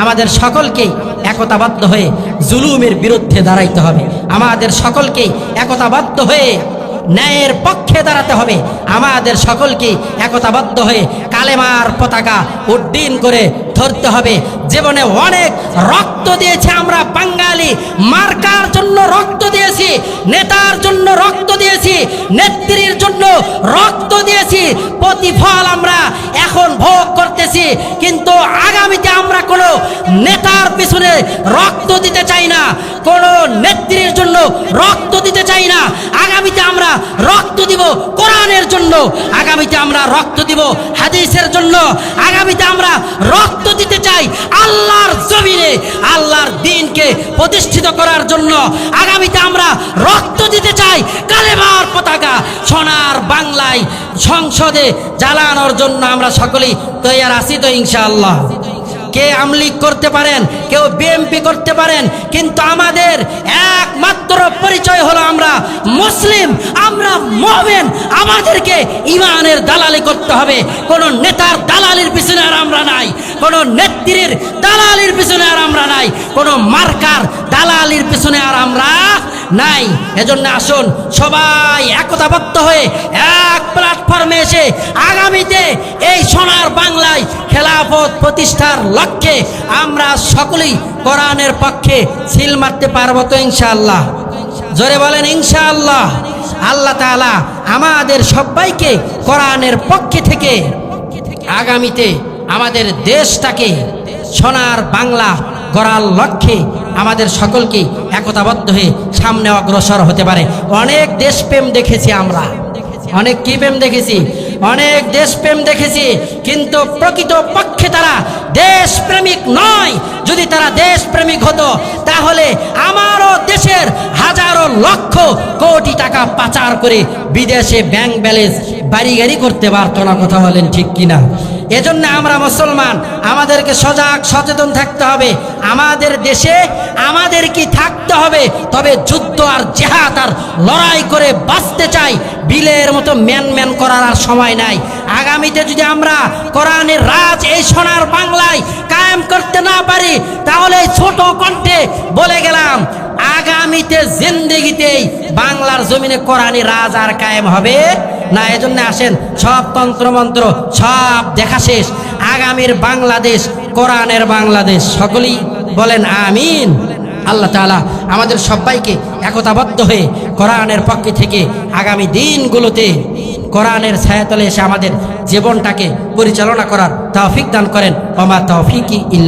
আমাদের সকলকেই একতাবদ্ধ হয়ে জুলুমের বিরুদ্ধে দাঁড়াইতে হবে। আমাদের সকলকেই একতাবদ্ধ হয়ে ন্যায়ের পক্ষে দাঁড়াতে হবে। আমাদের সকলকে একতাবদ্ধ হয়ে কালেমার পতাকা উড্ডীন করে ধরতে হবে। জীবনে অনেক রক্ত দিয়েছি আমরা বাঙালি, মার্কার জন্য রক্ত দিয়েছি, নেতার জন্য রক্ত দিয়েছি, নেত্রীর জন্য রক্ত দিয়েছি, প্রতিফল আমরা এখন ভোগ করতেছি। কিন্তু আগামীতে আমরা কোনো নেতার পিছনে রক্ত দিতে চাই না, কোনো নেত্রীর জন্য রক্ত দিতে চাই না। আগামীতে আমরা রক্ত দিব কোরআনের জন্য, আগামীতে আমরা রক্ত দিব হাদিসের জন্য, আগামীতে আমরা রক্ত দিতে চাই আল্লাহর জমিনে আল্লাহর দ্বীনকে প্রতিষ্ঠিত করার জন্য। আগামীতে আমরা রক্ত দিতে চাই কালেমার পতাকা সোনার বাংলায় সংসদে জ্বালানোর জন্য। আমরা সকলেই তৈয়ার আছি তো ইনশাআল্লাহ। কে আমলিগ করতে পারেন, কেউ বিএমপি করতে পারেন, কিন্তু আমাদের একমাত্র পরিচয় হলো আমরা মুসলিম, আমরা মুমিন। আমাদেরকে ইমানের দালালি করতে হবে। কোন নেতার দালালির পিছনে আর আমরা নাই, কোন নেত্রীর দালালির পিছনে আর আমরা নাই, কোন মার্কার দালালির পিছনে আর আমরা নাই। এজন্য আসুন সবাই একতাবদ্ধ হয়ে এক প্ল্যাটফর্মে এসে আগামীতে এই সোনার বাংলায় খেলাফত প্রতিষ্ঠার লক্ষ্যে আমরা সকলেই কোরআনের পক্ষে সিল মারতে পারবো তো ইনশাআল্লাহ? জোরে বলেন ইনশাআল্লাহ। আল্লাহ তাআলা আমাদের সবাইকে কোরআনের পক্ষে থেকে আগামীতে আমাদের দেশটাকে সোনার বাংলা গড়ার লক্ষ্যে আমাদের সকলকে একতাবদ্ধ হয়ে সামনে অগ্রসর হতে পারে। অনেক দেশপ্রেম দেখেছি আমরা, অনেক কি প্রেম দেখেছি, অনেক দেশপ্রেম দেখেছি, কিন্তু প্রকৃত পক্ষে তারা দেশপ্রেমিক নয়। যদি তারা দেশপ্রেমিক হতো তাহলে আমারও দেশের হাজারো লক্ষ কোটি টাকা পাচার করে বিদেশে ব্যাংক ব্যালেন্স বাড়ি গাড়ি করতে পারতো না। কথা বলেন ঠিক কিনা? এজন্য আমরা মুসলমান, আমাদেরকে সজাগ সচেতন থাকতে হবে। আমাদের দেশে আমাদের কি থাকতে হবে, তবে যুদ্ধ আর জেহাদ আর লড়াই করে বাঁচতে চাই। বিলের মতো ম্যান করার আর সময় নাই। আগামীতে যদি আমরা কোরআনের রাজ এই সোনার বাংলায় কায়েম করতে না পারি, তাহলে ছোট কণ্ঠে বলে গেলাম আগামীতে জিন্দেগিতেই বাংলার জমিনে কোরআনী রাজ আর কায়েম হবে না। এজন্য আসেন সব তন্ত্রমন্ত্র সব দেখা শেষ, আগামীর বাংলাদেশ কোরআনের বাংলাদেশ। সকলেই বলেন আমিন। আল্লাহ তাআলা আমাদের সবাইকে একতাবদ্ধ হয়ে কোরআনের পক্ষে থেকে আগামী দিনগুলোতে কোরআনের ছায়াতলে এসে আমাদের জীবনটাকে পরিচালনা করার তৌফিক দান করেন। ওমা তৌফিকি ইল্লা